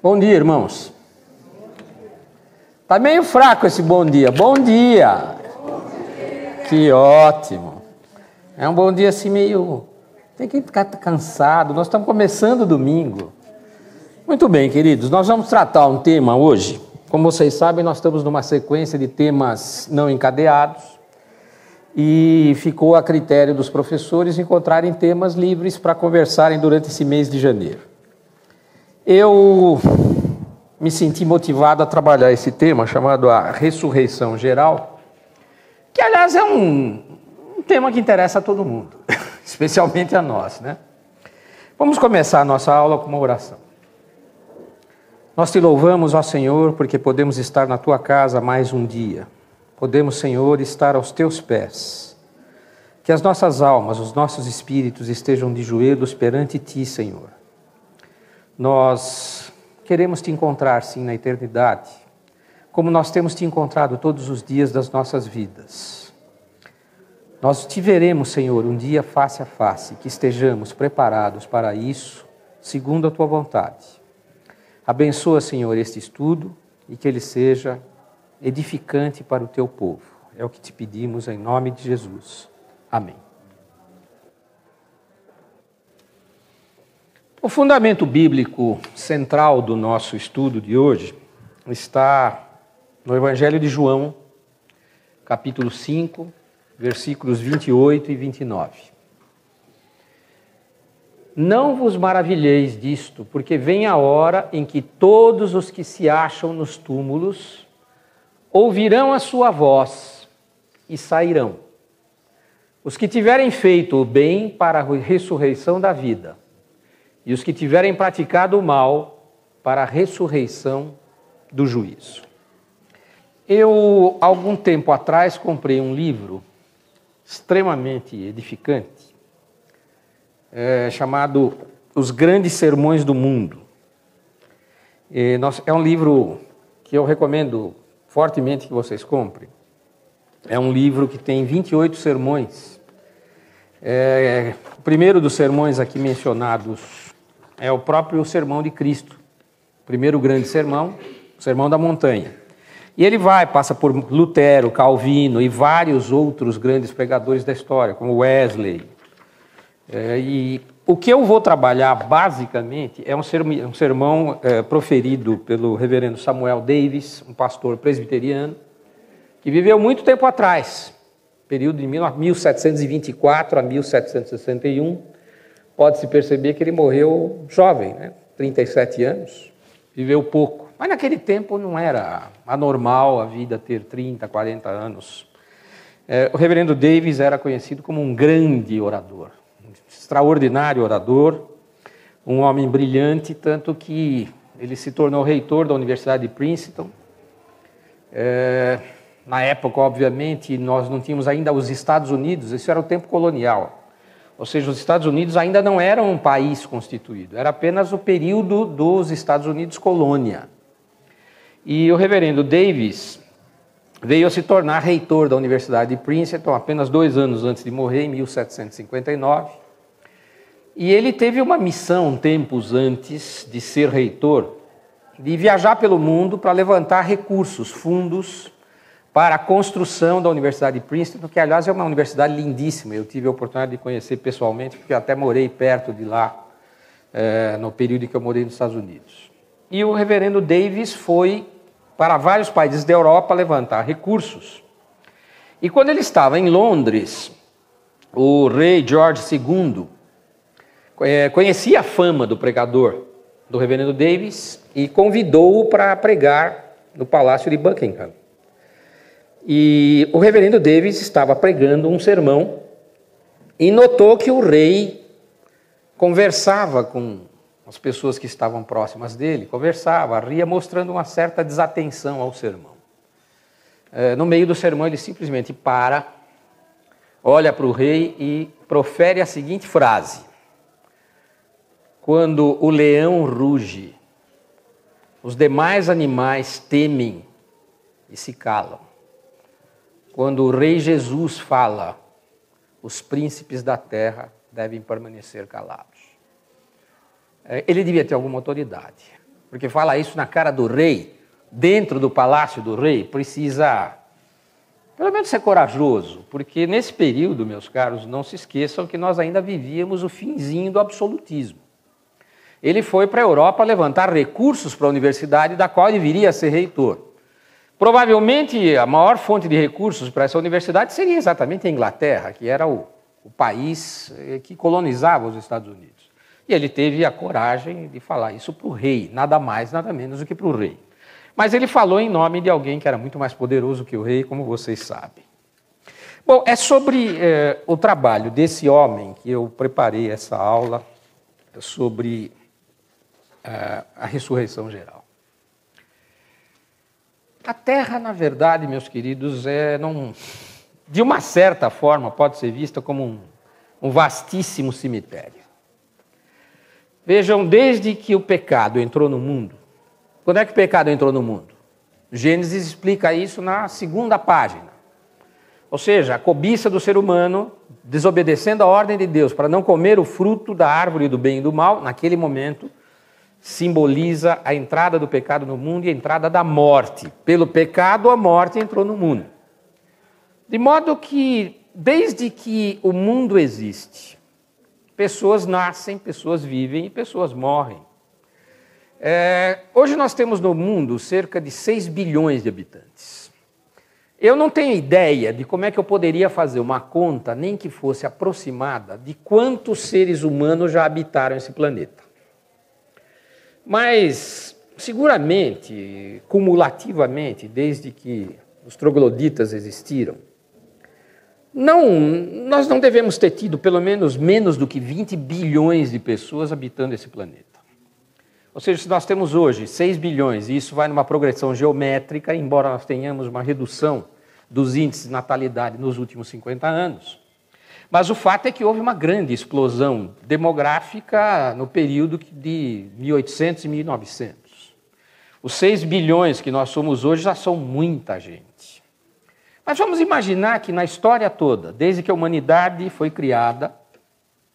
Bom dia, irmãos. Tá meio fraco esse bom dia. Bom dia. Que ótimo. É um bom dia assim meio... Tem que ficar cansado. Nós estamos começando o domingo. Muito bem, queridos. Nós vamos tratar um tema hoje. Como vocês sabem, nós estamos numa sequência de temas não encadeados. E ficou a critério dos professores encontrarem temas livres para conversarem durante esse mês de janeiro. Eu me senti motivado a trabalhar esse tema chamado a ressurreição geral, que aliás é um tema que interessa a todo mundo, especialmente a nós, né? Vamos começar a nossa aula com uma oração. Nós te louvamos, ó Senhor, porque podemos estar na tua casa mais um dia. Podemos, Senhor, estar aos teus pés. Que as nossas almas, os nossos espíritos estejam de joelhos perante ti, Senhor. Nós queremos te encontrar, sim, na eternidade, como nós temos te encontrado todos os dias das nossas vidas. Nós te veremos, Senhor, um dia face a face, que estejamos preparados para isso, segundo a tua vontade. Abençoa, Senhor, este estudo e que ele seja edificante para o teu povo. É o que te pedimos em nome de Jesus. Amém. O fundamento bíblico central do nosso estudo de hoje está no Evangelho de João, capítulo 5, versículos 28 e 29. Não vos maravilheis disto, porque vem a hora em que todos os que se acham nos túmulos ouvirão a sua voz e sairão. Os que tiverem feito o bem para a ressurreição da vida, e os que tiverem praticado o mal para a ressurreição do juízo. Eu, algum tempo atrás, comprei um livro extremamente edificante, chamado Os Grandes Sermões do Mundo. É um livro que eu recomendo fortemente que vocês comprem. É um livro que tem 28 sermões. O primeiro dos sermões aqui mencionados é o próprio Sermão de Cristo. O primeiro grande sermão, o Sermão da Montanha. E ele passa por Lutero, Calvino e vários outros grandes pregadores da história, como Wesley. E o que eu vou trabalhar, basicamente, é um sermão proferido pelo reverendo Samuel Davis, um pastor presbiteriano, que viveu muito tempo atrás, período de 1724 a 1761, pode-se perceber que ele morreu jovem, né? 37 anos, viveu pouco. Mas naquele tempo não era anormal a vida ter 30, 40 anos. O reverendo Davis era conhecido como um grande orador, um extraordinário orador, um homem brilhante, tanto que ele se tornou reitor da Universidade de Princeton. Na época, obviamente, nós não tínhamos ainda os Estados Unidos, isso era o tempo colonial. Ou seja, os Estados Unidos ainda não eram um país constituído, era apenas o período dos Estados Unidos colônia. E o reverendo Davis veio a se tornar reitor da Universidade de Princeton apenas 2 anos antes de morrer, em 1759. E ele teve uma missão, tempos antes de ser reitor, de viajar pelo mundo para levantar recursos, fundos, para a construção da Universidade de Princeton, que, aliás, é uma universidade lindíssima. Eu tive a oportunidade de conhecer pessoalmente, porque eu até morei perto de lá, no período em que eu morei nos Estados Unidos. E o reverendo Davis foi para vários países da Europa levantar recursos. E quando ele estava em Londres, o rei George II conhecia a fama do pregador, do reverendo Davis, e convidou-o para pregar no Palácio de Buckingham. E o reverendo Davis estava pregando um sermão e notou que o rei conversava com as pessoas que estavam próximas dele, ria, mostrando uma certa desatenção ao sermão. No meio do sermão ele simplesmente olha para o rei e profere a seguinte frase: quando o leão ruge, os demais animais temem e se calam. Quando o rei Jesus fala, os príncipes da terra devem permanecer calados. Ele devia ter alguma autoridade. porque fala isso na cara do rei, dentro do palácio do rei, precisa, pelo menos, ser corajoso, porque nesse período, meus caros, não se esqueçam que nós ainda vivíamos o finzinho do absolutismo. Ele foi para a Europa levantar recursos para a universidade, da qual ele viria a ser reitor. Provavelmente a maior fonte de recursos para essa universidade seria exatamente a Inglaterra, que era o país que colonizava os Estados Unidos. E ele teve a coragem de falar isso para o rei, nada mais, nada menos do que para o rei. Mas ele falou em nome de alguém que era muito mais poderoso que o rei, como vocês sabem. Bom, é sobre o trabalho desse homem que eu preparei essa aula sobre a ressurreição geral. A Terra, na verdade, meus queridos, de uma certa forma pode ser vista como um vastíssimo cemitério. Vejam, desde que o pecado entrou no mundo, quando é que o pecado entrou no mundo? Gênesis explica isso na 2ª página. Ou seja, a cobiça do ser humano, desobedecendo a ordem de Deus para não comer o fruto da árvore do bem e do mal, naquele momento, simboliza a entrada do pecado no mundo e a entrada da morte. Pelo pecado, a morte entrou no mundo. De modo que, desde que o mundo existe, pessoas nascem, pessoas vivem e pessoas morrem. Hoje nós temos no mundo cerca de 6 bilhões de habitantes. Eu não tenho ideia de como é que eu poderia fazer uma conta, nem que fosse aproximada, de quantos seres humanos já habitaram esse planeta. Mas, seguramente, cumulativamente, desde que os trogloditas existiram, nós não devemos ter tido pelo menos do que 20 bilhões de pessoas habitando esse planeta. Ou seja, se nós temos hoje 6 bilhões, e isso vai numa progressão geométrica, embora nós tenhamos uma redução dos índices de natalidade nos últimos 50 anos, mas o fato é que houve uma grande explosão demográfica no período de 1800 e 1900. Os 6 bilhões que nós somos hoje já são muita gente. Mas vamos imaginar que na história toda, desde que a humanidade foi criada,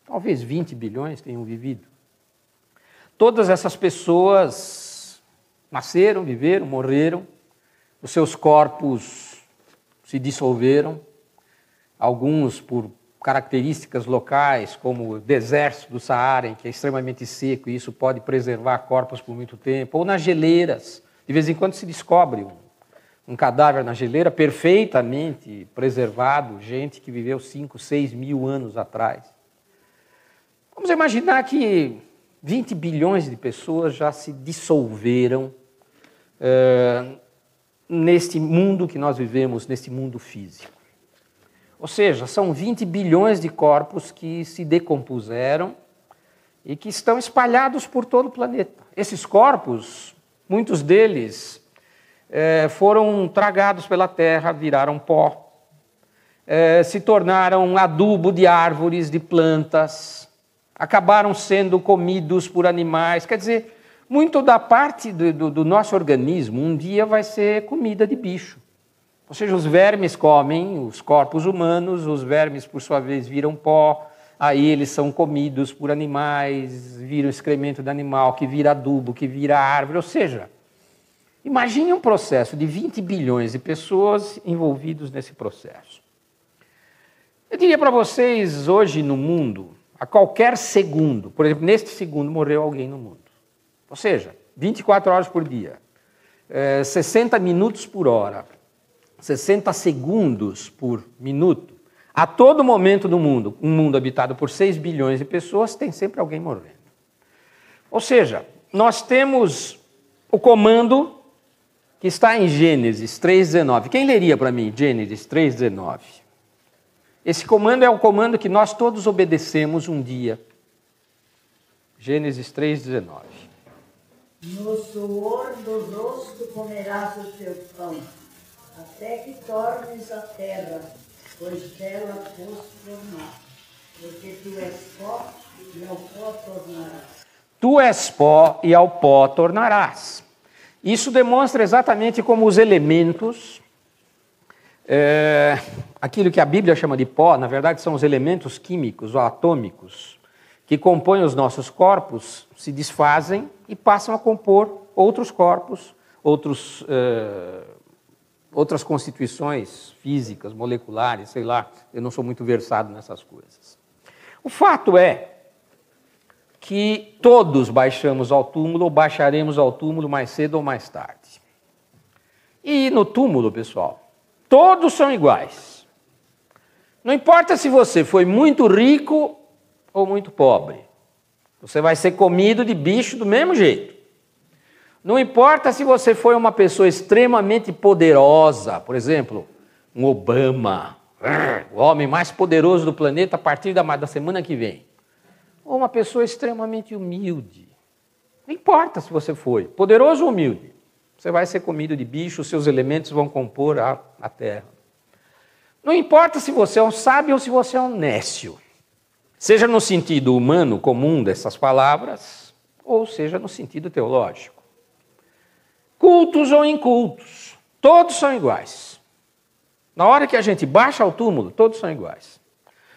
talvez 20 bilhões tenham vivido. Todas essas pessoas nasceram, viveram, morreram, os seus corpos se dissolveram, alguns por características locais, como o deserto do Saara, que é extremamente seco e isso pode preservar corpos por muito tempo, ou nas geleiras. De vez em quando se descobre um cadáver na geleira perfeitamente preservado, gente que viveu 5, 6 mil anos atrás. Vamos imaginar que 20 bilhões de pessoas já se dissolveram neste mundo que nós vivemos, neste mundo físico. Ou seja, são 20 bilhões de corpos que se decompuseram e que estão espalhados por todo o planeta. Esses corpos, muitos deles foram tragados pela terra, viraram pó, se tornaram adubo de árvores, de plantas, acabaram sendo comidos por animais. Quer dizer, muito da parte do nosso organismo um dia vai ser comida de bicho. Ou seja, os vermes comem os corpos humanos, os vermes, por sua vez, viram pó, aí eles são comidos por animais, viram excremento de animal, que vira adubo, que vira árvore. Ou seja, imagine um processo de 20 bilhões de pessoas envolvidos nesse processo. Eu diria para vocês, hoje no mundo, a qualquer segundo, por exemplo, neste segundo morreu alguém no mundo. Ou seja, 24 horas por dia, 60 minutos por hora, 60 segundos por minuto, a todo momento do mundo, um mundo habitado por 6 bilhões de pessoas, tem sempre alguém morrendo. Ou seja, nós temos o comando que está em Gênesis 3,19. Quem leria para mim Gênesis 3,19? Esse comando é o comando que nós todos obedecemos um dia. Gênesis 3,19. No suor do rosto comerás o teu pão, até que tornes a terra, pois dela foste formado, porque tu és pó e ao pó tornarás. Tu és pó e ao pó tornarás. Isso demonstra exatamente como os elementos, aquilo que a Bíblia chama de pó, na verdade são os elementos químicos ou atômicos, que compõem os nossos corpos se desfazem e passam a compor outros corpos, outras constituições físicas, moleculares, sei lá, eu não sou muito versado nessas coisas. O fato é que todos baixamos ao túmulo ou baixaremos ao túmulo mais cedo ou mais tarde. E no túmulo, pessoal, todos são iguais. Não importa se você foi muito rico ou muito pobre. Você vai ser comido de bicho do mesmo jeito. Não importa se você foi uma pessoa extremamente poderosa, por exemplo, um Obama, o homem mais poderoso do planeta a partir da semana que vem. Ou uma pessoa extremamente humilde. Não importa se você foi poderoso ou humilde. Você vai ser comido de bicho, os seus elementos vão compor a terra. Não importa se você é um sábio ou se você é um nécio. Seja no sentido humano comum dessas palavras, ou seja no sentido teológico. Cultos ou incultos, todos são iguais. Na hora que a gente baixa ao túmulo, todos são iguais.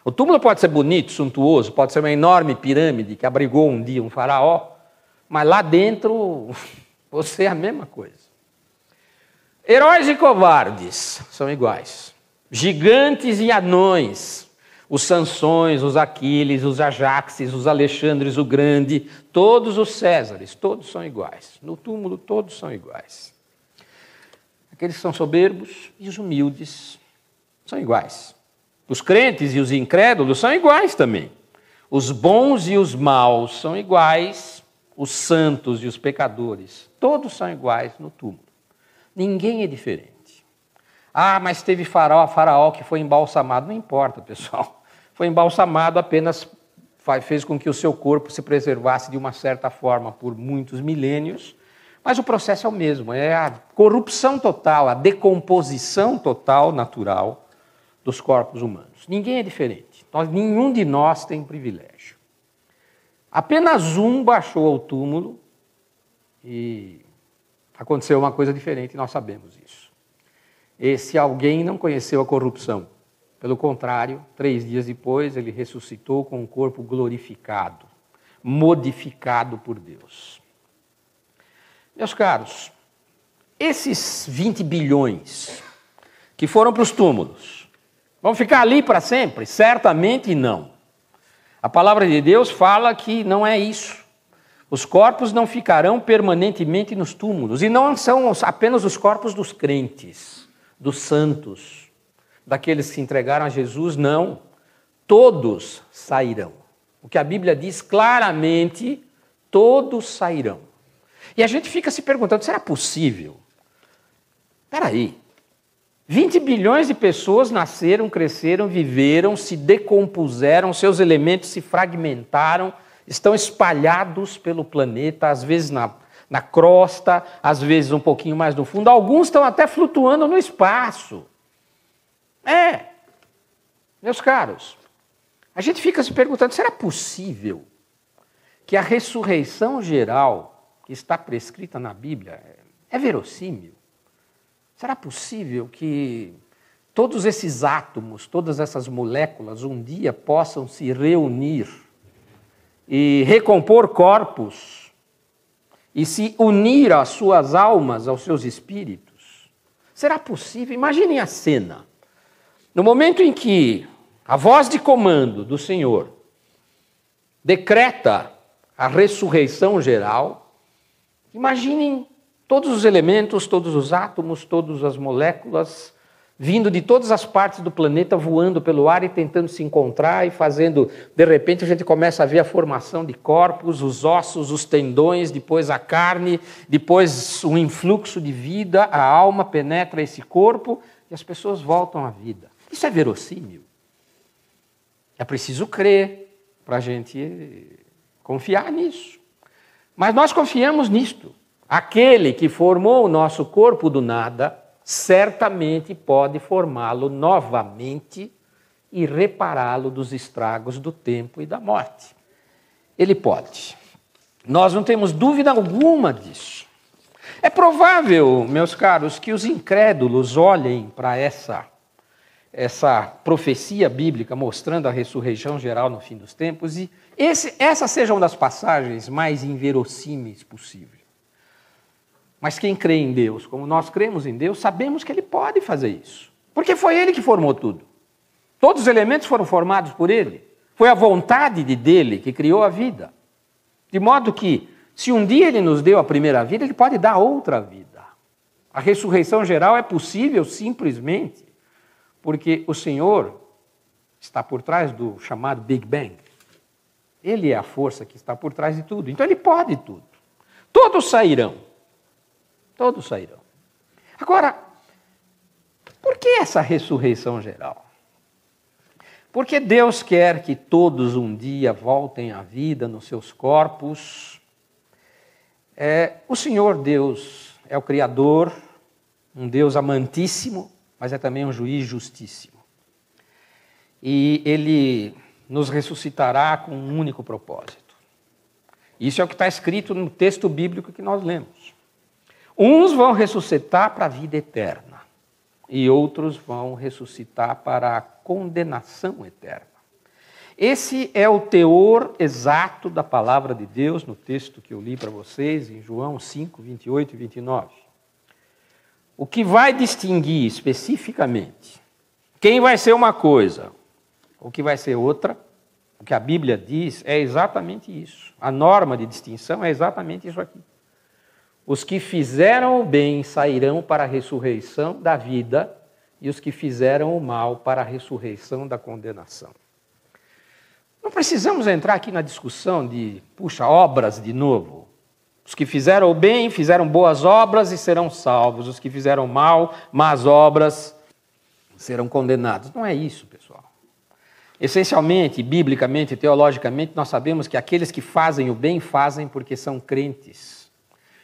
O túmulo pode ser bonito, suntuoso, pode ser uma enorme pirâmide que abrigou um dia um faraó, mas lá dentro você é a mesma coisa. Heróis e covardes são iguais. Gigantes e anões, os Sansões, os Aquiles, os Ajaxes, os Alexandres o Grande, todos os Césares, todos são iguais. No túmulo, todos são iguais. Aqueles que são soberbos e os humildes são iguais. Os crentes e os incrédulos são iguais também. Os bons e os maus são iguais. Os santos e os pecadores, todos são iguais no túmulo. Ninguém é diferente. Ah, mas teve faraó que foi embalsamado. Não importa, pessoal. Foi embalsamado apenas, fez com que o seu corpo se preservasse de uma certa forma por muitos milênios, mas o processo é o mesmo, é a corrupção total, a decomposição total, natural, dos corpos humanos. Ninguém é diferente. Nenhum de nós tem privilégio. Apenas um baixou ao túmulo e aconteceu uma coisa diferente, nós sabemos isso. Esse alguém não conheceu a corrupção. Pelo contrário, 3 dias depois, ele ressuscitou com um corpo glorificado, modificado por Deus. Meus caros, esses 20 bilhões que foram para os túmulos, vão ficar ali para sempre? Certamente não. A palavra de Deus fala que não é isso. Os corpos não ficarão permanentemente nos túmulos. E não são apenas os corpos dos crentes, dos santos, daqueles que se entregaram a Jesus, não. Todos sairão. O que a Bíblia diz claramente, todos sairão. E a gente fica se perguntando, será possível? Espera aí. 20 bilhões de pessoas nasceram, cresceram, viveram, se decompuseram, seus elementos se fragmentaram, estão espalhados pelo planeta, às vezes na crosta, às vezes um pouquinho mais no fundo, alguns estão até flutuando no espaço. Meus caros, a gente fica se perguntando, será possível que a ressurreição geral que está prescrita na Bíblia é verossímil? Será possível que todos esses átomos, todas essas moléculas, um dia possam se reunir e recompor corpos e se unir às suas almas, aos seus espíritos? Será possível? Imaginem a cena. No momento em que a voz de comando do Senhor decreta a ressurreição geral, imaginem todos os elementos, todos os átomos, todas as moléculas, vindo de todas as partes do planeta, voando pelo ar e tentando se encontrar e fazendo, de repente a gente começa a ver a formação de corpos, os ossos, os tendões, depois a carne, depois um influxo de vida, a alma penetra esse corpo e as pessoas voltam à vida. Isso é verossímil. É preciso crer para a gente confiar nisso. Mas nós confiamos nisto. Aquele que formou o nosso corpo do nada, certamente pode formá-lo novamente e repará-lo dos estragos do tempo e da morte. Ele pode. Nós não temos dúvida alguma disso. É provável, meus caros, que os incrédulos olhem para essa essa profecia bíblica mostrando a ressurreição geral no fim dos tempos, e essa seja uma das passagens mais inverossímeis possível. Mas quem crê em Deus, como nós cremos em Deus, sabemos que Ele pode fazer isso. Porque foi Ele que formou tudo. Todos os elementos foram formados por Ele. Foi a vontade dele que criou a vida. De modo que, se um dia Ele nos deu a primeira vida, Ele pode dar outra vida. A ressurreição geral é possível simplesmente porque o Senhor está por trás do chamado Big Bang. Ele é a força que está por trás de tudo. Então Ele pode tudo. Todos sairão. Todos sairão. Agora, por que essa ressurreição geral? Porque Deus quer que todos um dia voltem à vida nos seus corpos. O Senhor Deus é o Criador, um Deus amantíssimo, mas é também um juiz justíssimo. E Ele nos ressuscitará com um único propósito. Isso é o que está escrito no texto bíblico que nós lemos. Uns vão ressuscitar para a vida eterna e outros vão ressuscitar para a condenação eterna. Esse é o teor exato da palavra de Deus no texto que eu li para vocês, em João 5, 28 e 29. O que vai distinguir especificamente quem vai ser uma coisa, o que vai ser outra, o que a Bíblia diz é exatamente isso. A norma de distinção é exatamente isso aqui. Os que fizeram o bem sairão para a ressurreição da vida e os que fizeram o mal para a ressurreição da condenação. Não precisamos entrar aqui na discussão de, obras de novo. Os que fizeram o bem, fizeram boas obras e serão salvos. Os que fizeram mal, más obras, serão condenados. Não é isso, pessoal. Essencialmente, biblicamente, teologicamente, nós sabemos que aqueles que fazem o bem, fazem porque são crentes.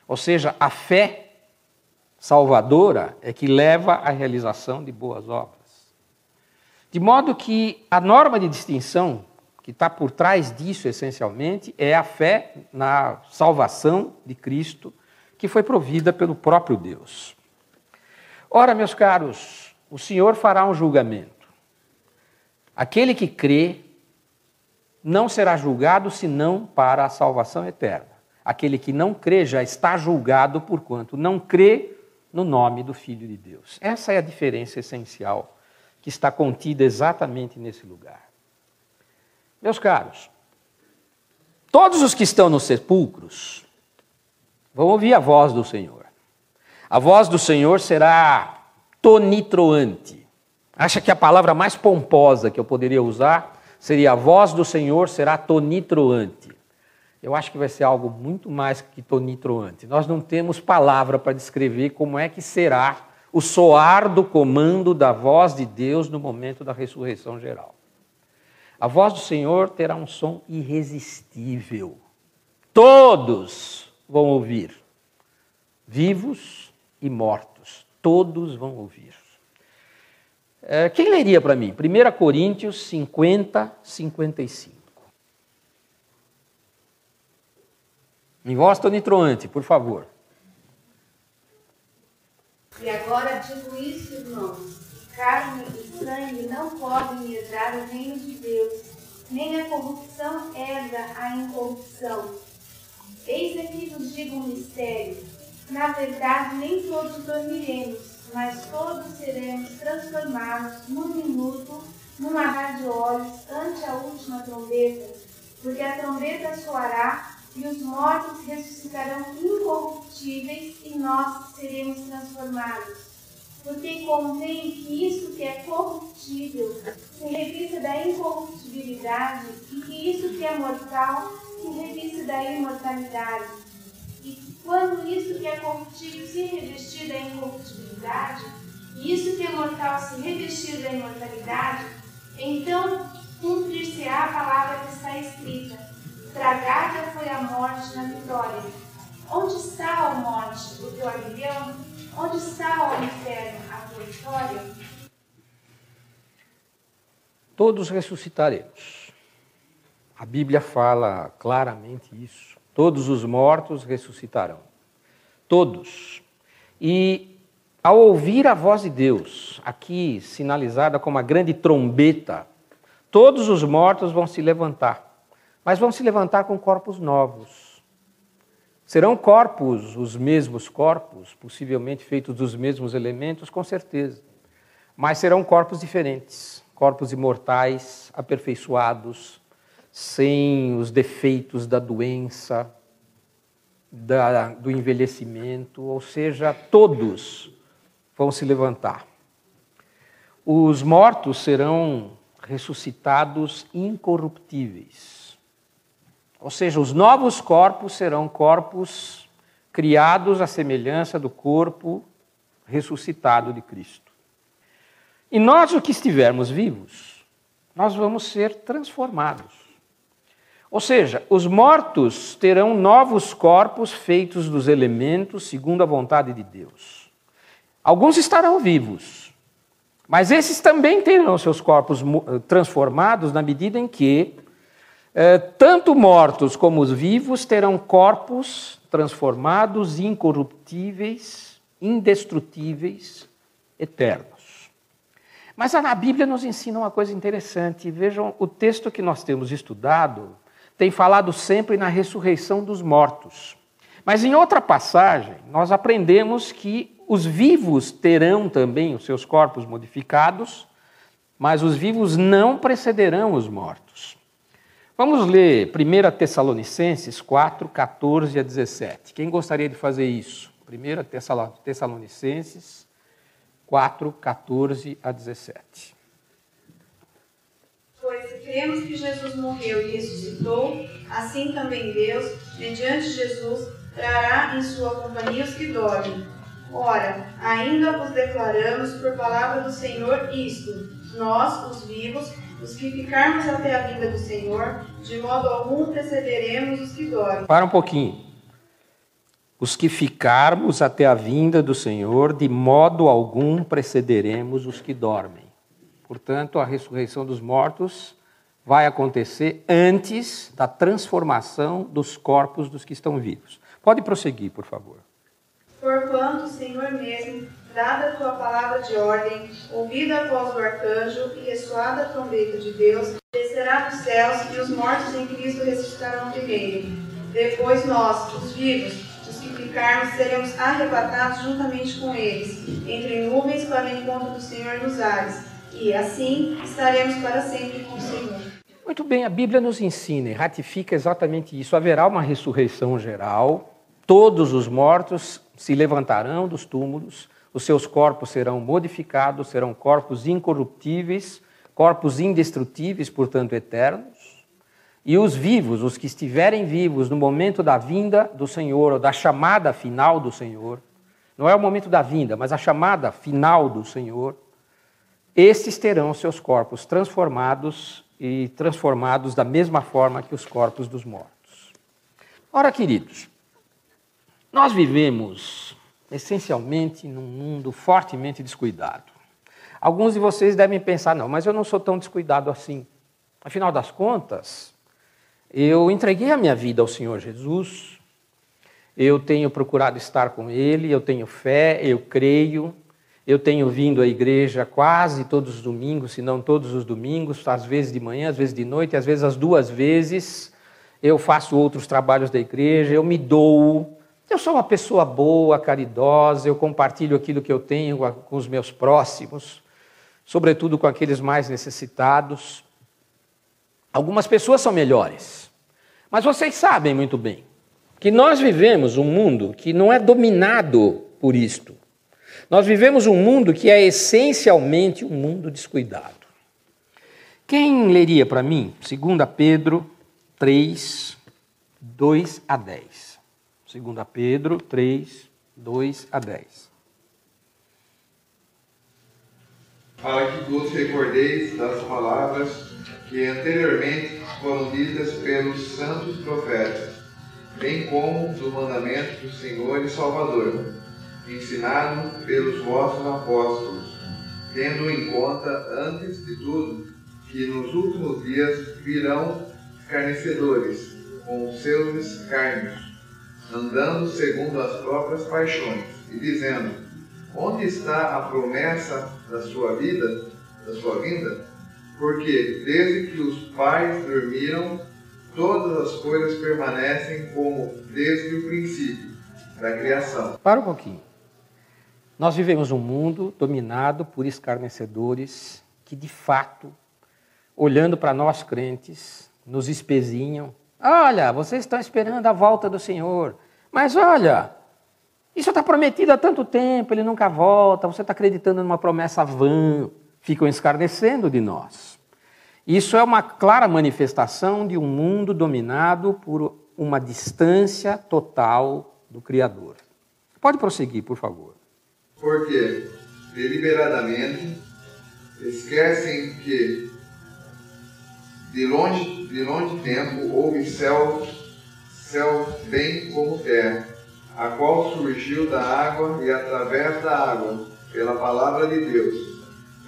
Ou seja, a fé salvadora é que leva à realização de boas obras. De modo que a norma de distinção que está por trás disso, essencialmente, é a fé na salvação de Cristo, que foi provida pelo próprio Deus. Ora, meus caros, o Senhor fará um julgamento. Aquele que crê não será julgado senão para a salvação eterna. Aquele que não crê já está julgado porquanto não crê no nome do Filho de Deus. Essa é a diferença essencial que está contida exatamente nesse lugar. Meus caros, todos os que estão nos sepulcros vão ouvir a voz do Senhor. A voz do Senhor será tonitruante. Acha que a palavra mais pomposa que eu poderia usar seria a voz do Senhor será tonitruante. Eu acho que vai ser algo muito mais que tonitruante. Nós não temos palavra para descrever como é que será o soar do comando da voz de Deus no momento da ressurreição geral. A voz do Senhor terá um som irresistível. Todos vão ouvir, vivos e mortos, todos vão ouvir. Quem leria para mim? 1 Coríntios 50, 55. Em voz tonitruante, por favor. E agora digo isso, irmãos. Carne e sangue não podem herdar o reino de Deus, nem a corrupção herda a incorrupção. Eis aqui vos digo um mistério. Na verdade, nem todos dormiremos, mas todos seremos transformados num minuto, num agar de olhos, ante a última trombeta. Porque a trombeta soará e os mortos ressuscitarão incorruptíveis e nós seremos transformados. Porque convém que isso que é corruptível se revista da incorruptibilidade e que isso que é mortal se revista da imortalidade. E quando isso que é corruptível se revestir da incorruptibilidade e isso que é mortal se revestir da imortalidade, então cumprir-se-á a palavra que está escrita: tragada foi a morte na vitória. Onde está, ó morte, o teu aguilhão? Onde está, ó inferno, a tua vitória? Todos ressuscitaremos. A Bíblia fala claramente isso. Todos os mortos ressuscitarão. Todos. E ao ouvir a voz de Deus, aqui sinalizada como a grande trombeta, todos os mortos vão se levantar, mas vão se levantar com corpos novos. Serão corpos, os mesmos corpos, possivelmente feitos dos mesmos elementos, com certeza, mas serão corpos diferentes, corpos imortais, aperfeiçoados, sem os defeitos da doença, do envelhecimento, ou seja, todos vão se levantar. Os mortos serão ressuscitados incorruptíveis. Ou seja, os novos corpos serão corpos criados à semelhança do corpo ressuscitado de Cristo. E nós, o que estivermos vivos, nós vamos ser transformados. Ou seja, os mortos terão novos corpos feitos dos elementos segundo a vontade de Deus. Alguns estarão vivos, mas esses também terão seus corpos transformados na medida em que tanto mortos como os vivos terão corpos transformados, incorruptíveis, indestrutíveis, eternos. Mas a Bíblia nos ensina uma coisa interessante. Vejam, o texto que nós temos estudado tem falado sempre na ressurreição dos mortos. Mas em outra passagem, nós aprendemos que os vivos terão também os seus corpos modificados, mas os vivos não precederão os mortos. Vamos ler 1 Tessalonicenses 4, 14 a 17. Quem gostaria de fazer isso? 1 Tessalonicenses 4, 14 a 17. Pois se cremos que Jesus morreu e ressuscitou, assim também Deus, mediante Jesus, trará em sua companhia os que dormem. Ora, ainda vos declaramos por palavra do Senhor isto: nós, os vivos, os que ficarmos até a vinda do Senhor, de modo algum precederemos os que dormem. Para um pouquinho. Os que ficarmos até a vinda do Senhor, de modo algum precederemos os que dormem. Portanto, a ressurreição dos mortos vai acontecer antes da transformação dos corpos dos que estão vivos. Pode prosseguir, por favor. Porquanto o Senhor mesmo, dada a tua palavra de ordem, ouvida a voz do arcanjo e ressoada a trombeta de Deus, descerá dos céus e os mortos em Cristo ressuscitarão primeiro. Depois nós, os vivos, os que ficarmos, seremos arrebatados juntamente com eles, entre nuvens para o encontro do Senhor nos ares, e assim estaremos para sempre com o Senhor. Muito bem, a Bíblia nos ensina e ratifica exatamente isso. Haverá uma ressurreição geral, todos os mortos se levantarão dos túmulos, os seus corpos serão modificados, serão corpos incorruptíveis, corpos indestrutíveis, portanto eternos. E os vivos, os que estiverem vivos no momento da vinda do Senhor, ou da chamada final do Senhor, não é o momento da vinda, mas a chamada final do Senhor, estes terão seus corpos transformados e transformados da mesma forma que os corpos dos mortos. Ora, queridos, nós vivemos essencialmente num mundo fortemente descuidado. Alguns de vocês devem pensar, não, mas eu não sou tão descuidado assim. Afinal das contas, eu entreguei a minha vida ao Senhor Jesus, eu tenho procurado estar com Ele, eu tenho fé, eu creio, eu tenho vindo à igreja quase todos os domingos, se não todos os domingos, às vezes de manhã, às vezes de noite, às vezes as duas vezes. Eu faço outros trabalhos da igreja, eu me dou. Eu sou uma pessoa boa, caridosa, eu compartilho aquilo que eu tenho com os meus próximos, sobretudo com aqueles mais necessitados. Algumas pessoas são melhores, mas vocês sabem muito bem que nós vivemos um mundo que não é dominado por isto. Nós vivemos um mundo que é essencialmente um mundo descuidado. Quem leria para mim 2 Pedro 3, 2 a 10? 2 Pedro 3, 2 a 10. Para que vos recordeis das palavras que anteriormente foram ditas pelos santos profetas, bem como do mandamento do Senhor e Salvador, ensinado pelos vossos apóstolos, tendo em conta, antes de tudo, que nos últimos dias virão escarnecedores, com os seus escárnios, andando segundo as próprias paixões, e dizendo, onde está a promessa da sua vida, da sua vinda? Porque desde que os pais dormiram, todas as coisas permanecem como desde o princípio da criação. Para um pouquinho. Nós vivemos um mundo dominado por escarnecedores que, de fato, olhando para nós crentes, nos espezinham. Olha, vocês estão esperando a volta do Senhor, mas olha, isso está prometido há tanto tempo, ele nunca volta, você está acreditando numa promessa vã. Ficam escarnecendo de nós. Isso é uma clara manifestação de um mundo dominado por uma distância total do Criador. Pode prosseguir, por favor. Porque, deliberadamente, esquecem que de longe tempo houve céu bem como terra, a qual surgiu da água e através da água, pela palavra de Deus,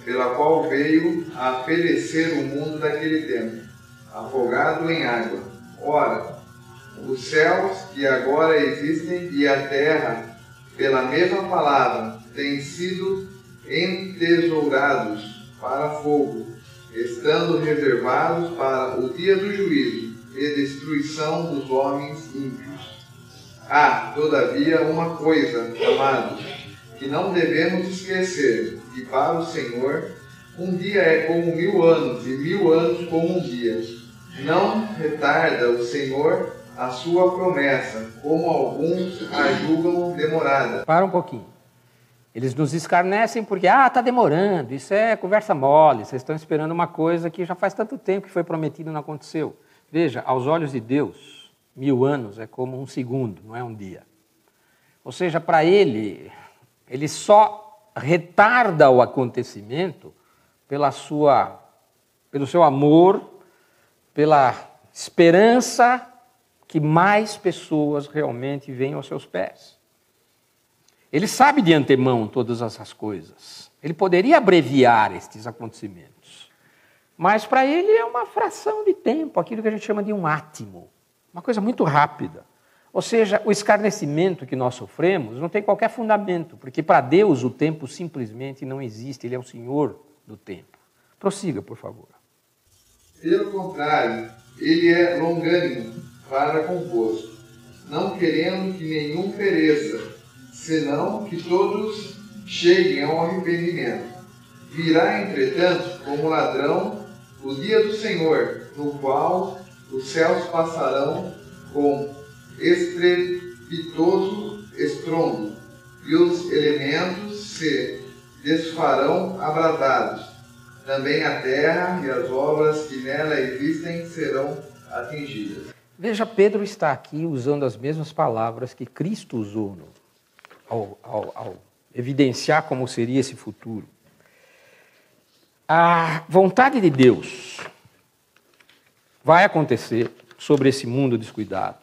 pela qual veio a perecer o mundo daquele tempo, afogado em água. Ora, os céus que agora existem e a terra, pela mesma palavra, têm sido entesourados para fogo, estando reservados para o dia do juízo e destruição dos homens ímpios. Há, todavia, uma coisa, amados, que não devemos esquecer, que para o Senhor um dia é como 1000 anos, e 1000 anos como um dia. Não retarda o Senhor a sua promessa, como alguns a julgam demorada. Para um pouquinho. Eles nos escarnecem porque, está demorando, isso é conversa mole, vocês estão esperando uma coisa que já faz tanto tempo que foi prometido e não aconteceu. Veja, aos olhos de Deus, 1000 anos é como um segundo, não é um dia. Ou seja, para ele só retarda o acontecimento pelo seu amor, pela esperança que mais pessoas realmente venham aos seus pés. Ele sabe de antemão todas essas coisas. Ele poderia abreviar estes acontecimentos. Mas para ele é uma fração de tempo, aquilo que a gente chama de um átimo. Uma coisa muito rápida. Ou seja, o escarnecimento que nós sofremos não tem qualquer fundamento, porque para Deus o tempo simplesmente não existe, Ele é o Senhor do tempo. Prossiga, por favor. Pelo contrário, Ele é longânimo para convosco, não querendo que nenhum pereça, senão que todos cheguem ao arrependimento. Virá, entretanto, como ladrão, o dia do Senhor, no qual os céus passarão com estrepitoso estrondo, e os elementos se desfarão abrasados. Também a terra e as obras que nela existem serão atingidas. Veja, Pedro está aqui usando as mesmas palavras que Cristo usou ao evidenciar como seria esse futuro. A vontade de Deus vai acontecer sobre esse mundo descuidado.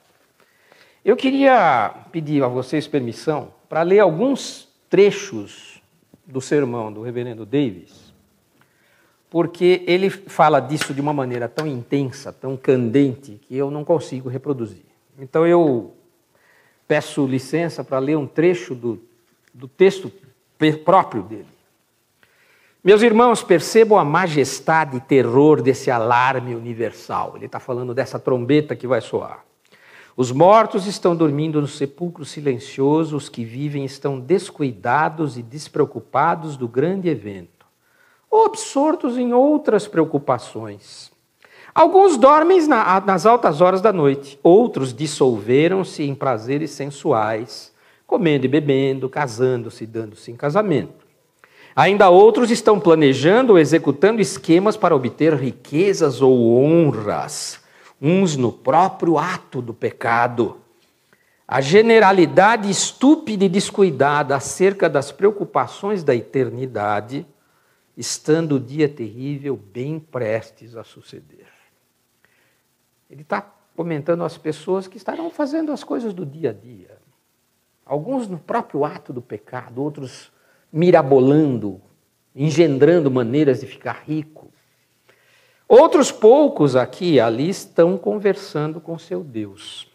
Eu queria pedir a vocês permissão para ler alguns trechos do sermão do reverendo Davis, porque ele fala disso de uma maneira tão intensa, tão candente, que eu não consigo reproduzir. Então eu peço licença para ler um trecho do texto próprio dele. Meus irmãos, percebam a majestade e terror desse alarme universal. Ele está falando dessa trombeta que vai soar. Os mortos estão dormindo no sepulcro silencioso, os que vivem estão descuidados e despreocupados do grande evento, ou absortos em outras preocupações. Alguns dormem nas altas horas da noite, outros dissolveram-se em prazeres sensuais, comendo e bebendo, casando-se e dando-se em casamento. Ainda outros estão planejando ou executando esquemas para obter riquezas ou honras, uns no próprio ato do pecado. A generalidade estúpida e descuidada acerca das preocupações da eternidade, estando o dia terrível bem prestes a suceder. Ele está comentando as pessoas que estarão fazendo as coisas do dia a dia. Alguns no próprio ato do pecado, outros mirabolando, engendrando maneiras de ficar rico. Outros poucos aqui e ali estão conversando com seu Deus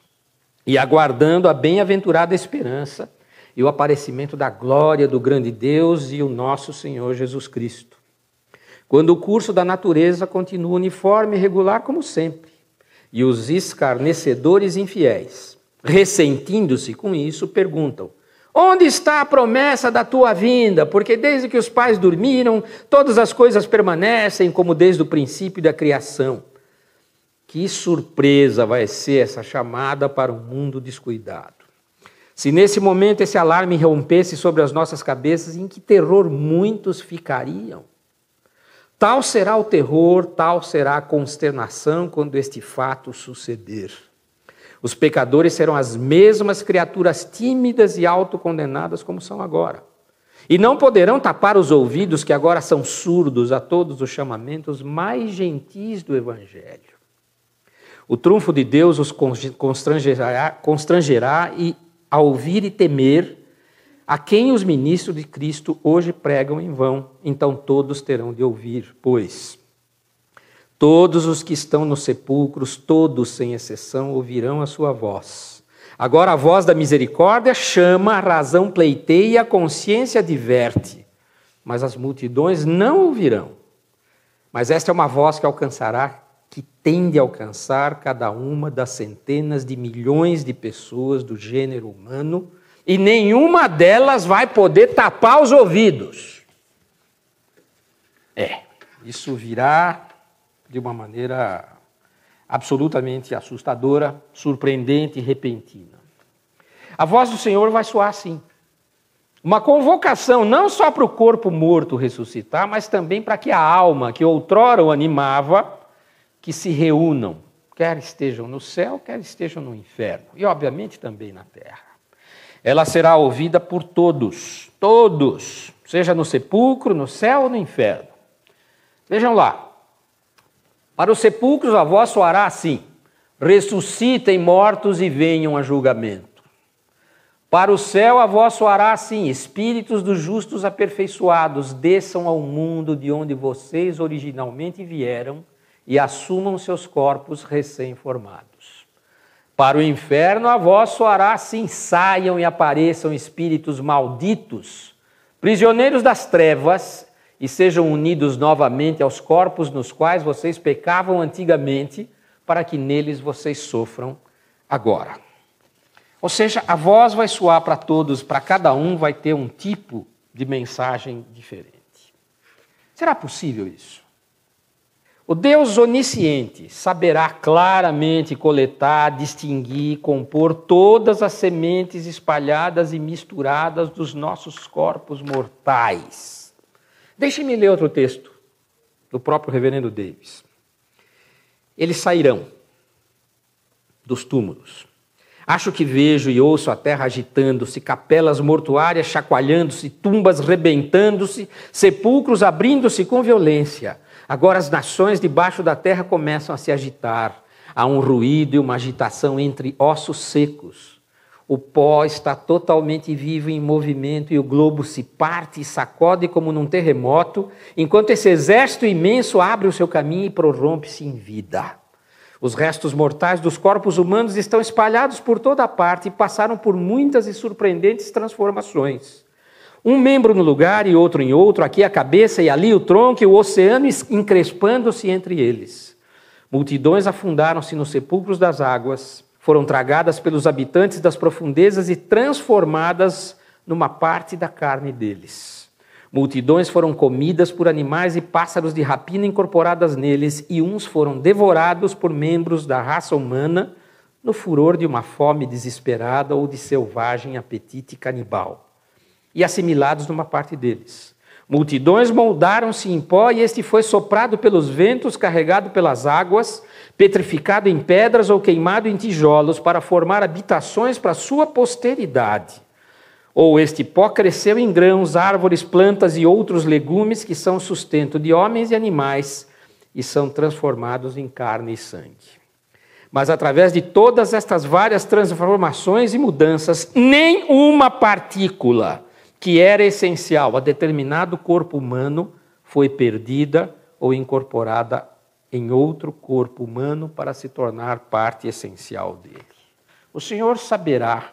e aguardando a bem-aventurada esperança e o aparecimento da glória do grande Deus e o nosso Senhor Jesus Cristo. Quando o curso da natureza continua uniforme e regular como sempre, e os escarnecedores infiéis, ressentindo-se com isso, perguntam: onde está a promessa da tua vinda? Porque desde que os pais dormiram, todas as coisas permanecem como desde o princípio da criação. Que surpresa vai ser essa chamada para um mundo descuidado. Se nesse momento esse alarme rompesse sobre as nossas cabeças, em que terror muitos ficariam? Tal será o terror, tal será a consternação quando este fato suceder. Os pecadores serão as mesmas criaturas tímidas e autocondenadas como são agora. E não poderão tapar os ouvidos que agora são surdos a todos os chamamentos mais gentis do Evangelho. O trunfo de Deus os constrangerá e a ouvir e temer a quem os ministros de Cristo hoje pregam em vão. Então todos terão de ouvir, pois todos os que estão nos sepulcros, todos sem exceção, ouvirão a sua voz. Agora a voz da misericórdia chama, a razão pleiteia, a consciência adverte, mas as multidões não ouvirão. Mas esta é uma voz que alcançará, que tende a alcançar cada uma das centenas de milhões de pessoas do gênero humano, e nenhuma delas vai poder tapar os ouvidos. Isso virá de uma maneira absolutamente assustadora, surpreendente e repentina. A voz do Senhor vai soar assim. Uma convocação não só para o corpo morto ressuscitar, mas também para que a alma que outrora o animava, que se reúnam, quer estejam no céu, quer estejam no inferno, e obviamente também na terra. Ela será ouvida por todos, seja no sepulcro, no céu ou no inferno. Vejam lá, para os sepulcros a voz soará assim: ressuscitem mortos e venham a julgamento. Para o céu a voz soará assim: espíritos dos justos aperfeiçoados, desçam ao mundo de onde vocês originalmente vieram e assumam seus corpos recém-formados. Para o inferno a voz soará assim: saiam e apareçam espíritos malditos, prisioneiros das trevas, e sejam unidos novamente aos corpos nos quais vocês pecavam antigamente, para que neles vocês sofram agora. Ou seja, a voz vai soar para todos, para cada um vai ter um tipo de mensagem diferente. Será possível isso? O Deus onisciente saberá claramente coletar, distinguir, compor todas as sementes espalhadas e misturadas dos nossos corpos mortais. Deixe-me ler outro texto do próprio reverendo Davis. Eles sairão dos túmulos. Acho que vejo e ouço a terra agitando-se, capelas mortuárias chacoalhando-se, tumbas rebentando-se, sepulcros abrindo-se com violência. Agora as nações debaixo da terra começam a se agitar. Há um ruído e uma agitação entre ossos secos. O pó está totalmente vivo em movimento e o globo se parte e sacode como num terremoto, enquanto esse exército imenso abre o seu caminho e prorrompe-se em vida. Os restos mortais dos corpos humanos estão espalhados por toda parte e passaram por muitas e surpreendentes transformações. Um membro no lugar e outro em outro, aqui a cabeça e ali o tronco e o oceano encrespando-se entre eles. Multidões afundaram-se nos sepulcros das águas, foram tragadas pelos habitantes das profundezas e transformadas numa parte da carne deles. Multidões foram comidas por animais e pássaros de rapina incorporadas neles, e uns foram devorados por membros da raça humana no furor de uma fome desesperada ou de selvagem apetite canibal, e assimilados numa parte deles. Multidões moldaram-se em pó, e este foi soprado pelos ventos, carregado pelas águas, petrificado em pedras ou queimado em tijolos, para formar habitações para a sua posteridade. Ou este pó cresceu em grãos, árvores, plantas e outros legumes que são sustento de homens e animais, e são transformados em carne e sangue. Mas através de todas estas várias transformações e mudanças, nem uma partícula que era essencial a determinado corpo humano foi perdida ou incorporada em outro corpo humano para se tornar parte essencial dele. O Senhor saberá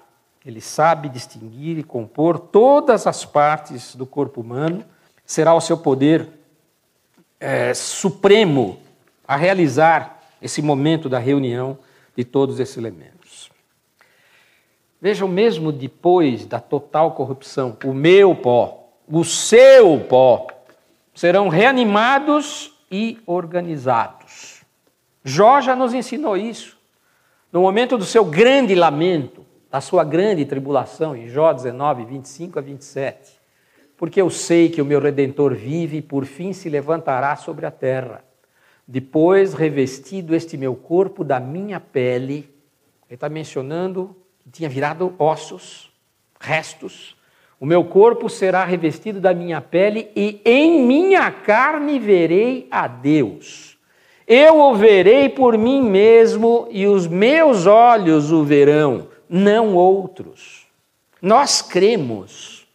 Ele sabe distinguir e compor todas as partes do corpo humano. Será o seu poder supremo a realizar esse momento da reunião de todos esses elementos. Vejam, mesmo depois da total corrupção, o meu pó, o seu pó, serão reanimados e organizados. Jó já nos ensinou isso. No momento do seu grande lamento, da sua grande tribulação, em Jó 19, 25 a 27. Porque eu sei que o meu Redentor vive e por fim se levantará sobre a terra. Depois, revestido este meu corpo da minha pele, ele está mencionando que tinha virado ossos, restos. O meu corpo será revestido da minha pele e em minha carne verei a Deus. Eu o verei por mim mesmo e os meus olhos o verão, não outros. Nós cremos,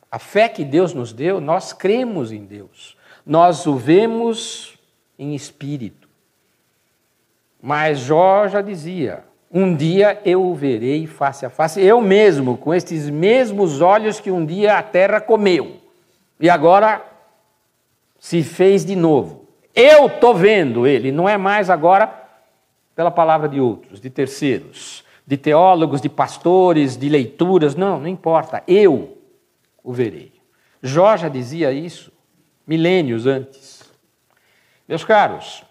a fé que Deus nos deu, nós cremos em Deus. Nós o vemos em espírito. Mas Jó já dizia, um dia eu o verei face a face, eu mesmo, com estes mesmos olhos que um dia a terra comeu. E agora se fez de novo. Eu estou vendo ele, não é mais agora pela palavra de outros, de terceiros, de teólogos, de pastores, de leituras, não importa, eu o verei. Jó já dizia isso milênios antes. Meus caros,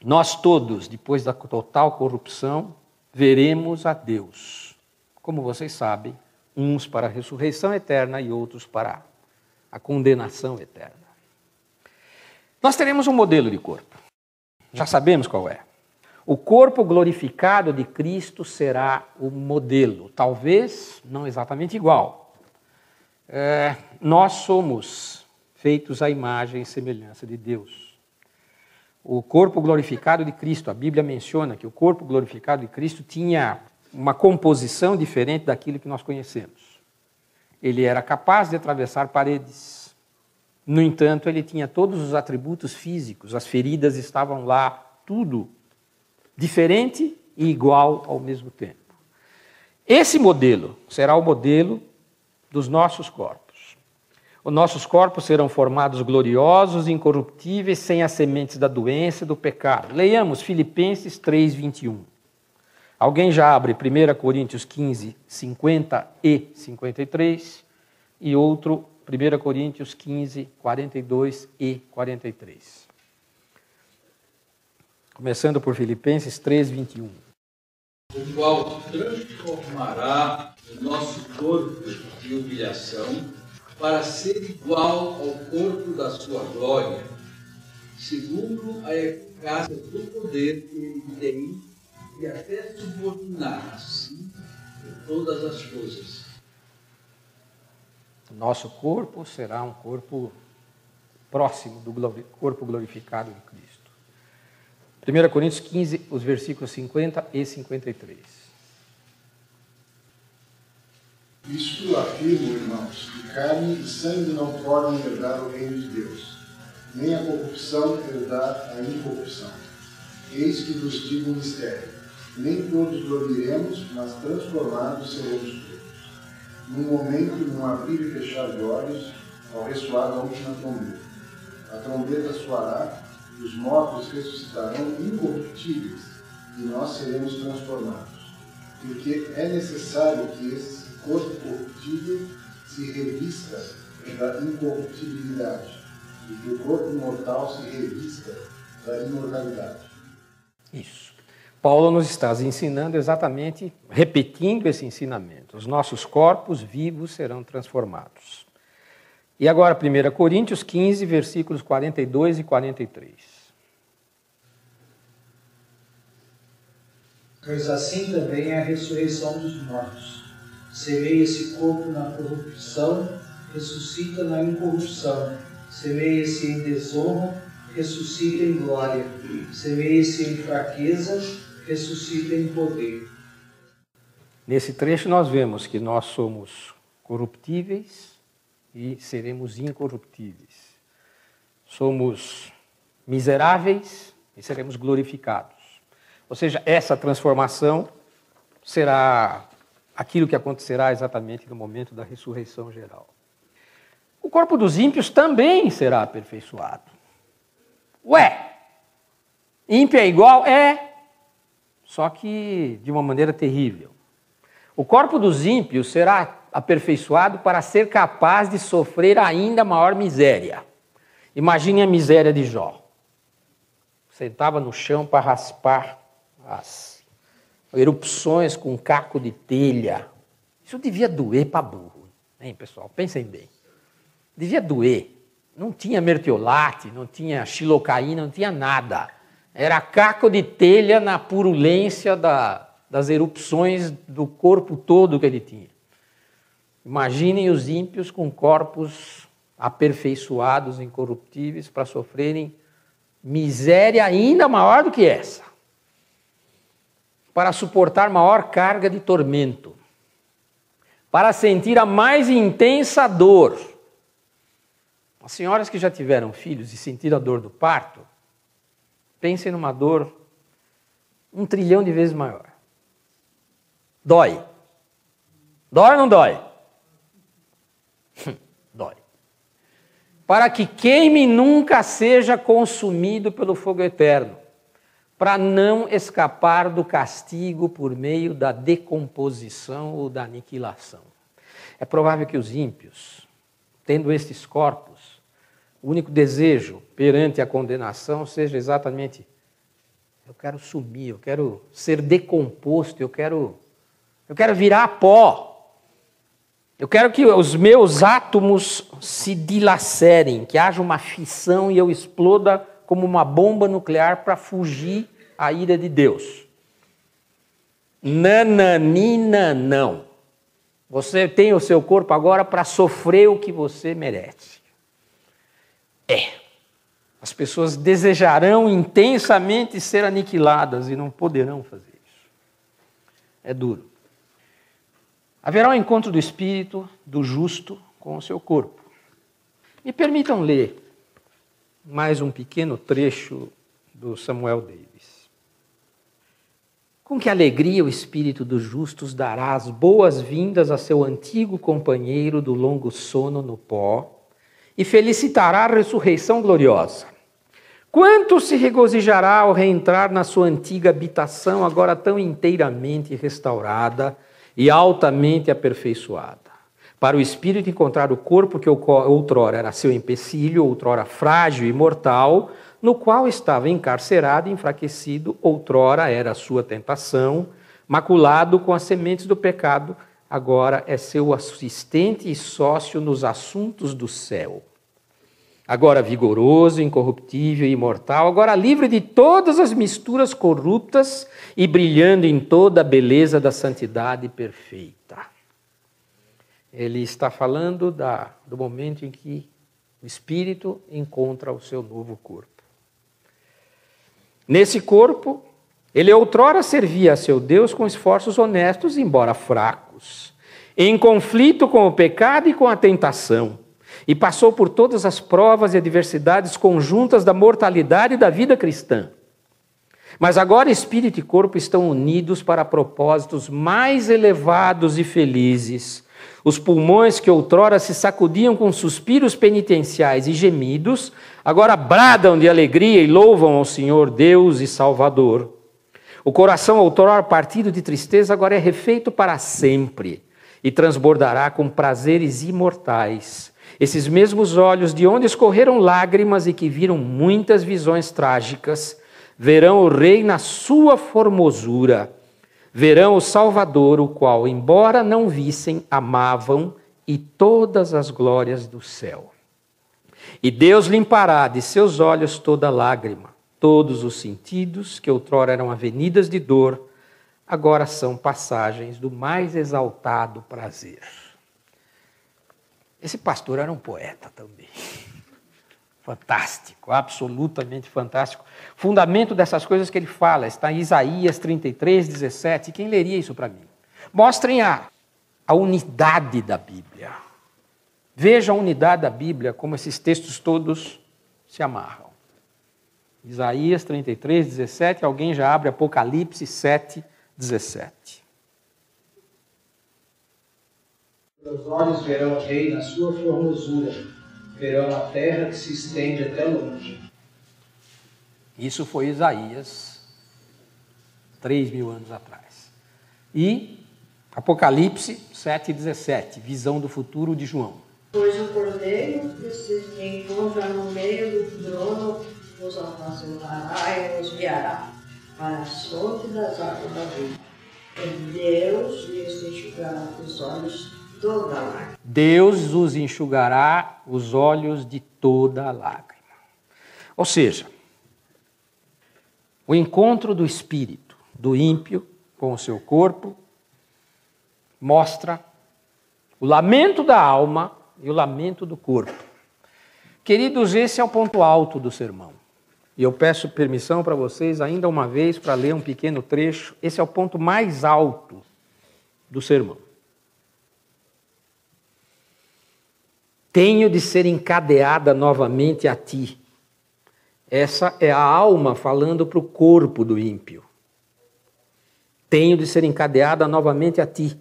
nós todos, depois da total corrupção, veremos a Deus. Como vocês sabem, uns para a ressurreição eterna e outros para a condenação eterna. Nós teremos um modelo de corpo. Já sabemos qual é. O corpo glorificado de Cristo será o modelo. Talvez não exatamente igual. Nós somos feitos à imagem e semelhança de Deus. O corpo glorificado de Cristo, a Bíblia menciona que o corpo glorificado de Cristo tinha uma composição diferente daquilo que nós conhecemos. Ele era capaz de atravessar paredes. No entanto, ele tinha todos os atributos físicos, as feridas estavam lá, tudo diferente e igual ao mesmo tempo. Esse modelo será o modelo dos nossos corpos. Os nossos corpos serão formados gloriosos, incorruptíveis, sem as sementes da doença e do pecado. Leiamos Filipenses 3, 21. Alguém já abre 1 Coríntios 15, 50 e 53 e outro 1 Coríntios 15, 42 e 43. Começando por Filipenses 3, 21. O qual transformará o nosso corpo de humilhação para ser igual ao corpo da sua glória, segundo a eficácia do poder que ele tem, e até subordinar assim todas as coisas. Nosso corpo será um corpo próximo do corpo glorificado de Cristo. 1 Coríntios 15, os versículos 50 e 53. Isto afirmo, irmãos, que carne e sangue não podem herdar o reino de Deus, nem a corrupção herdar a incorrupção. Eis que vos digo um mistério. Nem todos gloriaremos, mas transformados seremos todos. Num momento, num abrir e fechar de olhos, ao ressoar da última trombeta. A trombeta soará, e os mortos ressuscitarão incorruptíveis, e nós seremos transformados. Porque é necessário que esse corpo corruptível se revista da incorruptibilidade, e que o corpo mortal se revista da imortalidade. Isso. Paulo nos está ensinando exatamente, repetindo esse ensinamento. Os nossos corpos vivos serão transformados. E agora, 1 Coríntios 15, versículos 42 e 43. Pois assim também é a ressurreição dos mortos. Semeia esse corpo na corrupção, ressuscita na incorrupção. Semeia-se em desonra, ressuscita em glória. Semeia-se em fraqueza, ressuscita em poder. Nesse trecho nós vemos que nós somos corruptíveis e seremos incorruptíveis. Somos miseráveis e seremos glorificados. Ou seja, essa transformação será aquilo que acontecerá exatamente no momento da ressurreição geral. O corpo dos ímpios também será aperfeiçoado. Ué, ímpio é igual? É, só que de uma maneira terrível. O corpo dos ímpios será aperfeiçoado para ser capaz de sofrer ainda maior miséria. Imagine a miséria de Jó. Sentava no chão para raspar as erupções com um caco de telha. Isso devia doer para burro, hein, pessoal? Pensem bem. Devia doer. Não tinha mertiolate, não tinha xilocaína, não tinha nada. Era caco de telha na purulência das erupções do corpo todo que ele tinha. Imaginem os ímpios com corpos aperfeiçoados, incorruptíveis, para sofrerem miséria ainda maior do que essa. Para suportar maior carga de tormento. Para sentir a mais intensa dor. As senhoras que já tiveram filhos e sentiram a dor do parto, pensem numa dor 1 trilhão de vezes maior. Dói. Dói ou não dói? Dói. Para que queime e nunca seja consumido pelo fogo eterno, para não escapar do castigo por meio da decomposição ou da aniquilação. É provável que os ímpios, tendo estes corpos, o único desejo perante a condenação seja exatamente: eu quero sumir, eu quero ser decomposto, eu quero virar pó. Eu quero que os meus átomos se dilacerem, que haja uma fissão e eu exploda como uma bomba nuclear para fugir à ira de Deus. Nananina, não. Você tem o seu corpo agora para sofrer o que você merece. As pessoas desejarão intensamente ser aniquiladas e não poderão fazer isso. É duro. Haverá um encontro do espírito, do justo, com o seu corpo. Me permitam ler mais um pequeno trecho do Samuel Davis. Com que alegria o espírito dos justos dará as boas-vindas a seu antigo companheiro do longo sono no pó e felicitará a ressurreição gloriosa. Quanto se regozijará ao reentrar na sua antiga habitação, agora tão inteiramente restaurada e altamente aperfeiçoada. Para o espírito encontrar o corpo que outrora era seu empecilho, outrora frágil e mortal, no qual estava encarcerado e enfraquecido, outrora era a sua tentação, maculado com as sementes do pecado, agora é seu assistente e sócio nos assuntos do céu. Agora vigoroso, incorruptível e imortal, agora livre de todas as misturas corruptas e brilhando em toda a beleza da santidade perfeita. Ele está falando do momento em que o espírito encontra o seu novo corpo. Nesse corpo, ele outrora servia a seu Deus com esforços honestos, embora fracos, em conflito com o pecado e com a tentação, e passou por todas as provas e adversidades conjuntas da mortalidade e da vida cristã. Mas agora espírito e corpo estão unidos para propósitos mais elevados e felizes. Os pulmões que outrora se sacudiam com suspiros penitenciais e gemidos, agora bradam de alegria e louvam ao Senhor Deus e Salvador. O coração outrora partido de tristeza agora é refeito para sempre e transbordará com prazeres imortais. Esses mesmos olhos de onde escorreram lágrimas e que viram muitas visões trágicas, verão o Rei na sua formosura, verão o Salvador, o qual, embora não vissem, amavam, e todas as glórias do céu. E Deus limpará de seus olhos toda lágrima, todos os sentidos que outrora eram avenidas de dor, agora são passagens do mais exaltado prazer. Esse pastor era um poeta também. Fantástico, absolutamente fantástico. Fundamento dessas coisas que ele fala está em Isaías 33, 17. Quem leria isso para mim? Mostrem a unidade da Bíblia. Veja a unidade da Bíblia, como esses textos todos se amarram. Isaías 33, 17. Alguém já abre Apocalipse 7, 17. Seus olhos verão o rei na sua formosura, verão a terra que se estende até longe. Isso foi Isaías, 3.000 anos atrás. E Apocalipse 7,17, visão do futuro de João. Pois o cordeiro que se encontra no meio do trono os apacentará e os guiará para a fonte das águas da vida. Deus lhes enxugará os olhos de toda lágrima. Deus os enxugará os olhos de toda lágrima. Ou seja, o encontro do espírito do ímpio com o seu corpo mostra o lamento da alma e o lamento do corpo. Queridos, esse é o ponto alto do sermão. E eu peço permissão para vocês, ainda uma vez, para ler um pequeno trecho. Esse é o ponto mais alto do sermão. Tenho de ser encadeada novamente a ti. Essa é a alma falando para o corpo do ímpio. Tenho de ser encadeada novamente a ti.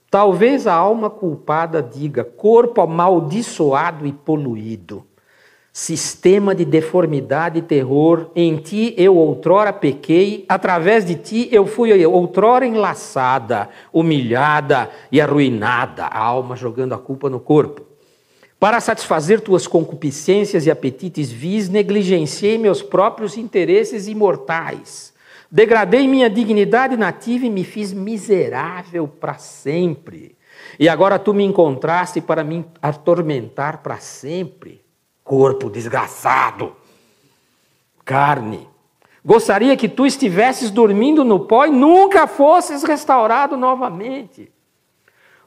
Talvez a alma culpada diga: corpo amaldiçoado e poluído, sistema de deformidade e terror, em ti eu outrora pequei, através de ti eu fui outrora enlaçada, humilhada e arruinada, a alma jogando a culpa no corpo. Para satisfazer tuas concupiscências e apetites vis, negligenciei meus próprios interesses imortais. Degradei minha dignidade nativa e me fiz miserável para sempre. E agora tu me encontraste para me atormentar para sempre. Corpo desgraçado, carne. Gostaria que tu estivesses dormindo no pó e nunca fosses restaurado novamente.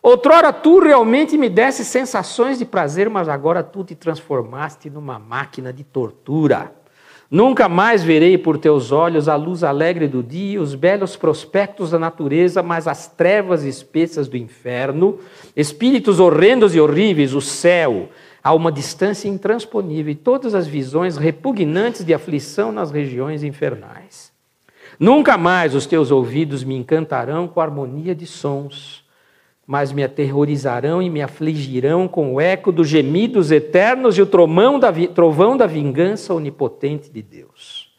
Outrora tu realmente me desse sensações de prazer, mas agora tu te transformaste numa máquina de tortura. Nunca mais verei por teus olhos a luz alegre do dia, os belos prospectos da natureza, mas as trevas espessas do inferno, espíritos horrendos e horríveis, o céu, a uma distância intransponível, e todas as visões repugnantes de aflição nas regiões infernais. Nunca mais os teus ouvidos me encantarão com a harmonia de sons, mas me aterrorizarão e me afligirão com o eco dos gemidos eternos e o trovão da vingança onipotente de Deus.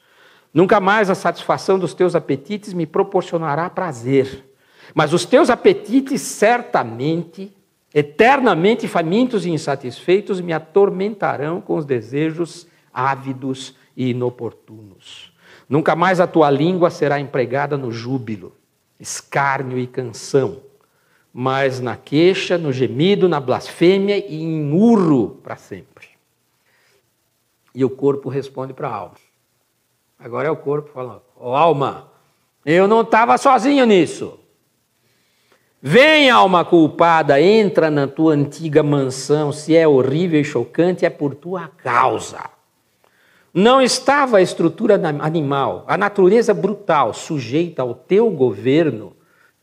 Nunca mais a satisfação dos teus apetites me proporcionará prazer, mas os teus apetites certamente, eternamente famintos e insatisfeitos, me atormentarão com os desejos ávidos e inoportunos. Nunca mais a tua língua será empregada no júbilo, escárnio e canção, mas na queixa, no gemido, na blasfêmia e em urro para sempre. E o corpo responde para a alma. Agora é o corpo falando: ó alma, eu não estava sozinho nisso. Vem, alma culpada, entra na tua antiga mansão. Se é horrível e chocante, é por tua causa. Não estava a estrutura animal, a natureza brutal, sujeita ao teu governo,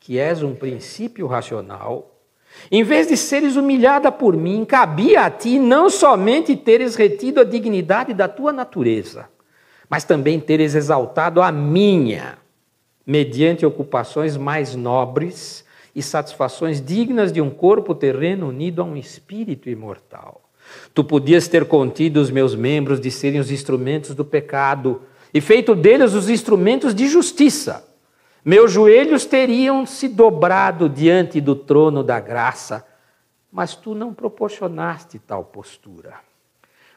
que és um princípio racional. Em vez de seres humilhada por mim, cabia a ti não somente teres retido a dignidade da tua natureza, mas também teres exaltado a minha, mediante ocupações mais nobres e satisfações dignas de um corpo terreno unido a um espírito imortal. Tu podias ter contido os meus membros de serem os instrumentos do pecado e feito deles os instrumentos de justiça. Meus joelhos teriam se dobrado diante do trono da graça, mas tu não proporcionaste tal postura.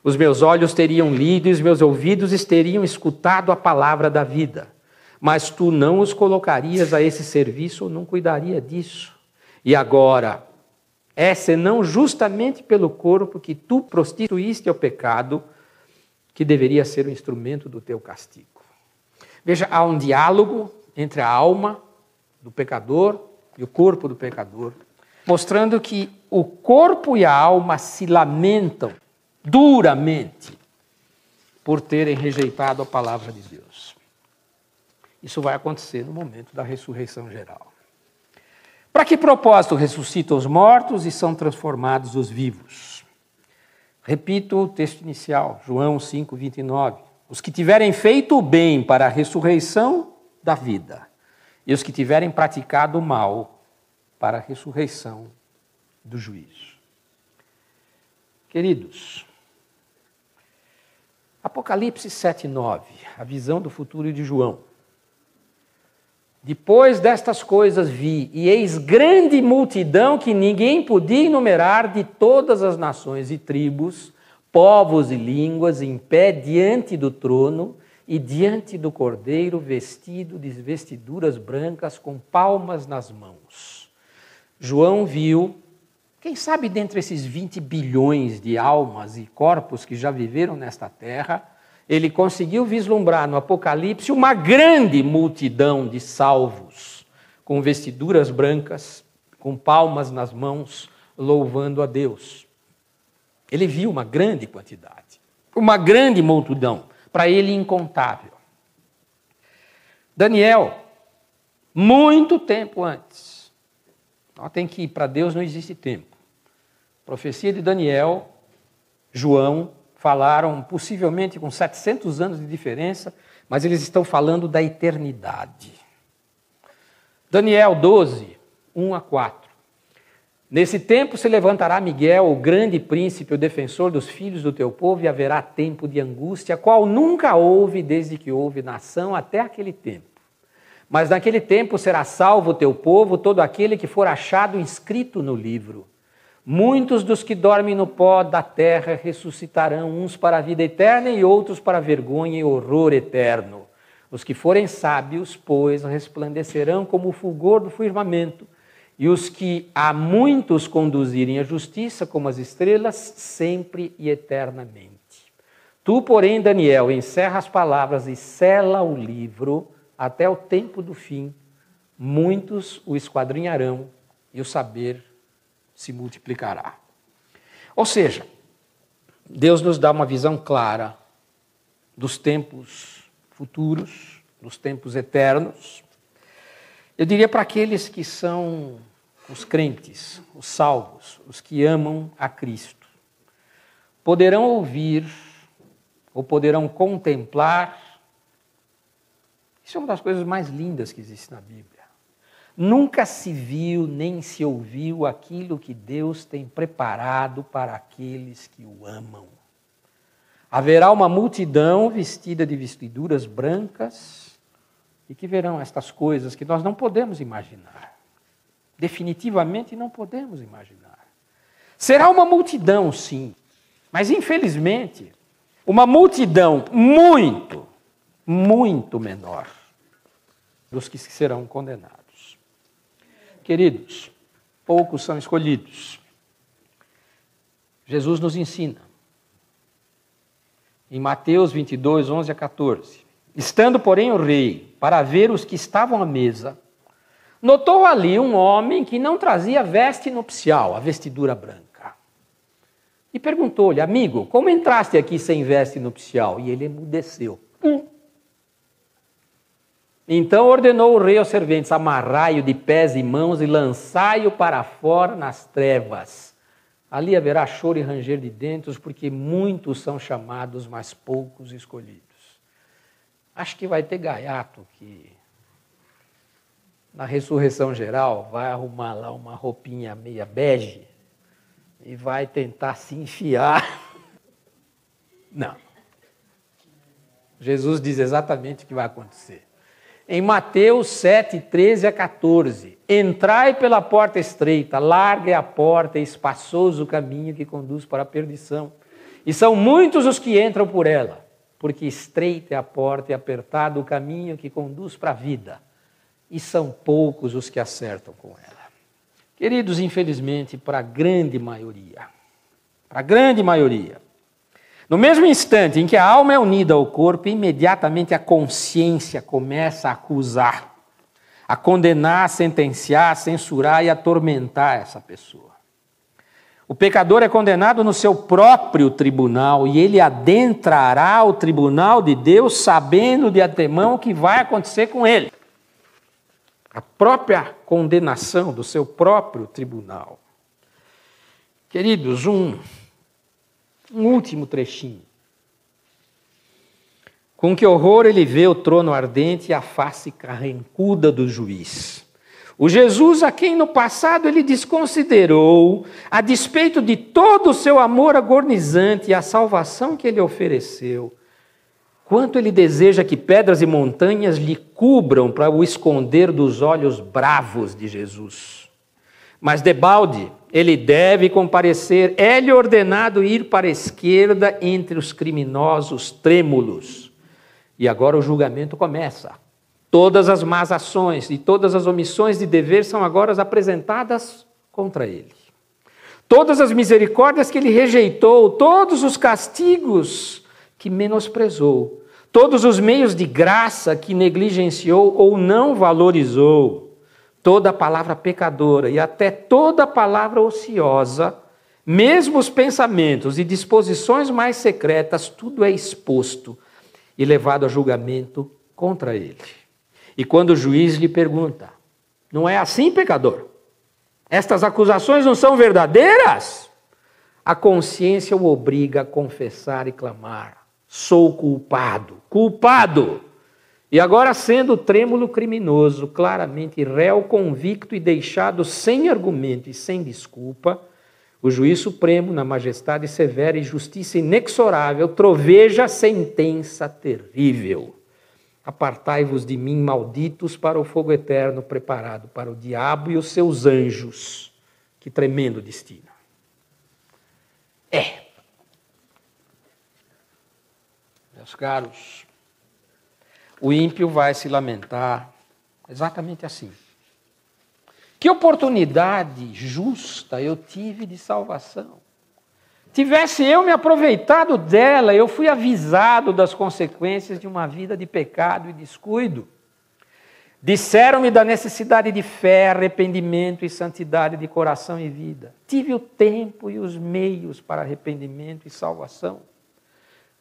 Os meus olhos teriam lido e os meus ouvidos teriam escutado a palavra da vida, mas tu não os colocarias a esse serviço ou não cuidaria disso. E agora, é senão justamente pelo corpo que tu prostituíste ao pecado, que deveria ser o instrumento do teu castigo. Veja, há um diálogo entre a alma do pecador e o corpo do pecador, mostrando que o corpo e a alma se lamentam duramente por terem rejeitado a palavra de Deus. Isso vai acontecer no momento da ressurreição geral. Para que propósito ressuscitam os mortos e são transformados os vivos? Repito o texto inicial, João 5:29. Os que tiverem feito o bem para a ressurreição da vida, e os que tiverem praticado o mal para a ressurreição do juízo. Queridos, Apocalipse 7:9, a visão do futuro de João. Depois destas coisas vi, e eis grande multidão que ninguém podia enumerar, de todas as nações e tribos, povos e línguas, em pé diante do trono e diante do Cordeiro, vestido de vestiduras brancas, com palmas nas mãos. João viu, quem sabe dentre esses 20 bilhões de almas e corpos que já viveram nesta terra, ele conseguiu vislumbrar no Apocalipse uma grande multidão de salvos, com vestiduras brancas, com palmas nas mãos, louvando a Deus. Ele viu uma grande quantidade, uma grande multidão, para ele incontável. Daniel, muito tempo antes, notem que para Deus não existe tempo. Profecia de Daniel, João, falaram possivelmente com 700 anos de diferença, mas eles estão falando da eternidade. Daniel 12, 1-4. Nesse tempo se levantará Miguel, o grande príncipe, o defensor dos filhos do teu povo, e haverá tempo de angústia, qual nunca houve desde que houve nação até aquele tempo. Mas naquele tempo será salvo o teu povo, todo aquele que for achado inscrito no livro. Muitos dos que dormem no pó da terra ressuscitarão, uns para a vida eterna e outros para a vergonha e horror eterno. Os que forem sábios, pois, resplandecerão como o fulgor do firmamento, e os que a muitos conduzirem à justiça como as estrelas, sempre e eternamente. Tu, porém, Daniel, encerra as palavras e sela o livro até o tempo do fim. Muitos o esquadrinharão e o saber se multiplicará. Ou seja, Deus nos dá uma visão clara dos tempos futuros, dos tempos eternos. Eu diria para aqueles que são os crentes, os salvos, os que amam a Cristo, poderão ouvir ou poderão contemplar. Isso é uma das coisas mais lindas que existe na Bíblia. Nunca se viu nem se ouviu aquilo que Deus tem preparado para aqueles que o amam. Haverá uma multidão vestida de vestiduras brancas e que verão estas coisas que nós não podemos imaginar. Definitivamente não podemos imaginar. Será uma multidão, sim, mas infelizmente uma multidão muito, muito menor dos que serão condenados. Queridos, poucos são escolhidos. Jesus nos ensina. Em Mateus 22, 11-14. Estando, porém, o rei para ver os que estavam à mesa, notou ali um homem que não trazia veste nupcial, a vestidura branca. E perguntou-lhe: amigo, como entraste aqui sem veste nupcial? E ele emudeceu. Então ordenou o rei aos serventes: amarrai-o de pés e mãos e lançai-o para fora nas trevas. Ali haverá choro e ranger de dentes, porque muitos são chamados, mas poucos escolhidos. Acho que vai ter gaiato que, na ressurreição geral, vai arrumar lá uma roupinha meia bege e vai tentar se enfiar. Não. Jesus diz exatamente o que vai acontecer. Em Mateus 7, 13-14, entrai pela porta estreita, larga é a porta e espaçoso o caminho que conduz para a perdição. E são muitos os que entram por ela, porque estreita é a porta e apertado o caminho que conduz para a vida. E são poucos os que acertam com ela. Queridos, infelizmente, para a grande maioria, no mesmo instante em que a alma é unida ao corpo, imediatamente a consciência começa a acusar, a condenar, a sentenciar, a censurar e a atormentar essa pessoa. O pecador é condenado no seu próprio tribunal e ele adentrará o tribunal de Deus sabendo de antemão o que vai acontecer com ele. A própria condenação do seu próprio tribunal. Queridos, um último trechinho. Com que horror ele vê o trono ardente e a face carrancuda do juiz. O Jesus a quem no passado ele desconsiderou, a despeito de todo o seu amor agonizante e a salvação que ele ofereceu, quanto ele deseja que pedras e montanhas lhe cubram para o esconder dos olhos bravos de Jesus. Mas debalde, ele deve comparecer, é-lhe ordenado ir para a esquerda entre os criminosos trêmulos. E agora o julgamento começa. Todas as más ações e todas as omissões de dever são agora apresentadas contra ele. Todas as misericórdias que ele rejeitou, todos os castigos que menosprezou, todos os meios de graça que negligenciou ou não valorizou, toda a palavra pecadora e até toda a palavra ociosa, mesmo os pensamentos e disposições mais secretas, tudo é exposto e levado a julgamento contra ele. E quando o juiz lhe pergunta, não é assim, pecador? Estas acusações não são verdadeiras? A consciência o obriga a confessar e clamar, sou culpado, culpado. E agora sendo trêmulo criminoso, claramente réu convicto e deixado sem argumento e sem desculpa, o juiz supremo, na majestade severa e justiça inexorável, troveja a sentença terrível. Apartai-vos de mim, malditos, para o fogo eterno preparado para o diabo e os seus anjos. Que tremendo destino. Meus caros, o ímpio vai se lamentar exatamente assim. Que oportunidade justa eu tive de salvação. Tivesse eu me aproveitado dela, eu fui avisado das consequências de uma vida de pecado e descuido. Disseram-me da necessidade de fé, arrependimento e santidade de coração e vida. Tive o tempo e os meios para arrependimento e salvação,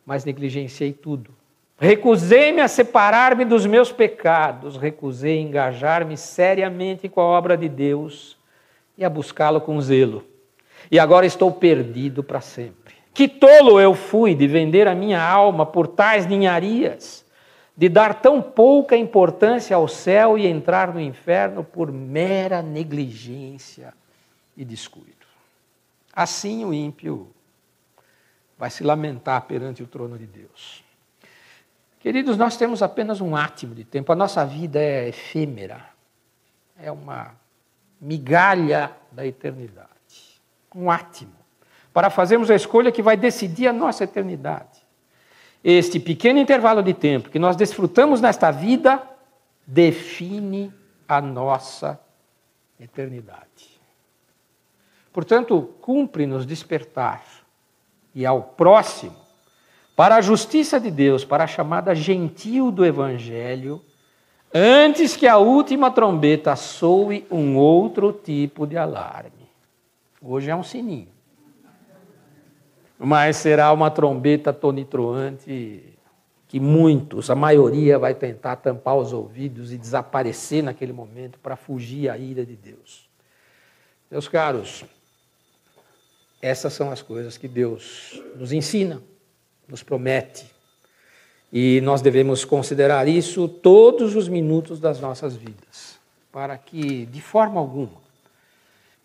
mas negligenciei tudo. Recusei-me a separar-me dos meus pecados, recusei a engajar-me seriamente com a obra de Deus e a buscá-lo com zelo. E agora estou perdido para sempre. Que tolo eu fui de vender a minha alma por tais ninharias, de dar tão pouca importância ao céu e entrar no inferno por mera negligência e descuido. Assim o ímpio vai se lamentar perante o trono de Deus. Queridos, nós temos apenas um átimo de tempo, a nossa vida é efêmera, é uma migalha da eternidade. Um átimo, para fazermos a escolha que vai decidir a nossa eternidade. Este pequeno intervalo de tempo que nós desfrutamos nesta vida define a nossa eternidade. Portanto, cumpre-nos despertar e ao próximo para a justiça de Deus, para a chamada gentil do Evangelho, antes que a última trombeta soe um outro tipo de alarme. Hoje é um sininho, mas será uma trombeta tonitruante que muitos, a maioria, vai tentar tampar os ouvidos e desaparecer naquele momento para fugir à ira de Deus. Meus caros, essas são as coisas que Deus nos ensina, nos promete. E nós devemos considerar isso todos os minutos das nossas vidas, para que, de forma alguma,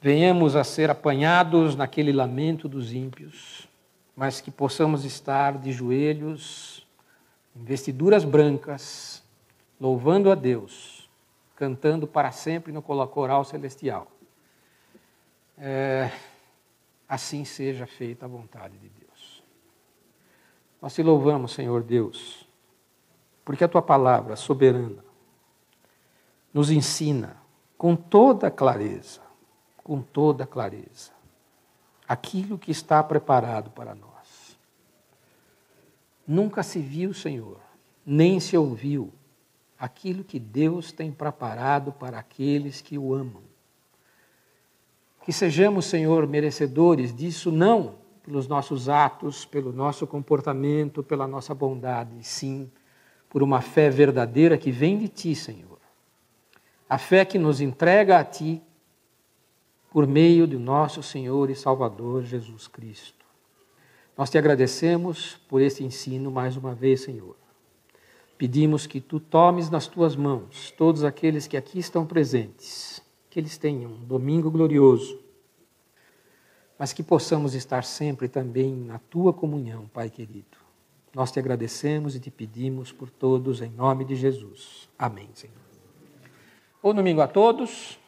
venhamos a ser apanhados naquele lamento dos ímpios, mas que possamos estar de joelhos, em vestiduras brancas, louvando a Deus, cantando para sempre no coral celestial. Assim seja feita a vontade de Deus. Nós te louvamos, Senhor Deus, porque a Tua palavra soberana nos ensina com toda clareza, aquilo que está preparado para nós. Nunca se viu, Senhor, nem se ouviu aquilo que Deus tem preparado para aqueles que o amam. Que sejamos, Senhor, merecedores disso, não pelos nossos atos, pelo nosso comportamento, pela nossa bondade, sim, por uma fé verdadeira que vem de Ti, Senhor. A fé que nos entrega a Ti, por meio do nosso Senhor e Salvador Jesus Cristo. Nós Te agradecemos por esse ensino mais uma vez, Senhor. Pedimos que Tu tomes nas Tuas mãos todos aqueles que aqui estão presentes, que eles tenham um domingo glorioso, mas que possamos estar sempre também na Tua comunhão, Pai querido. Nós Te agradecemos e Te pedimos por todos, em nome de Jesus. Amém, Senhor. Bom domingo a todos.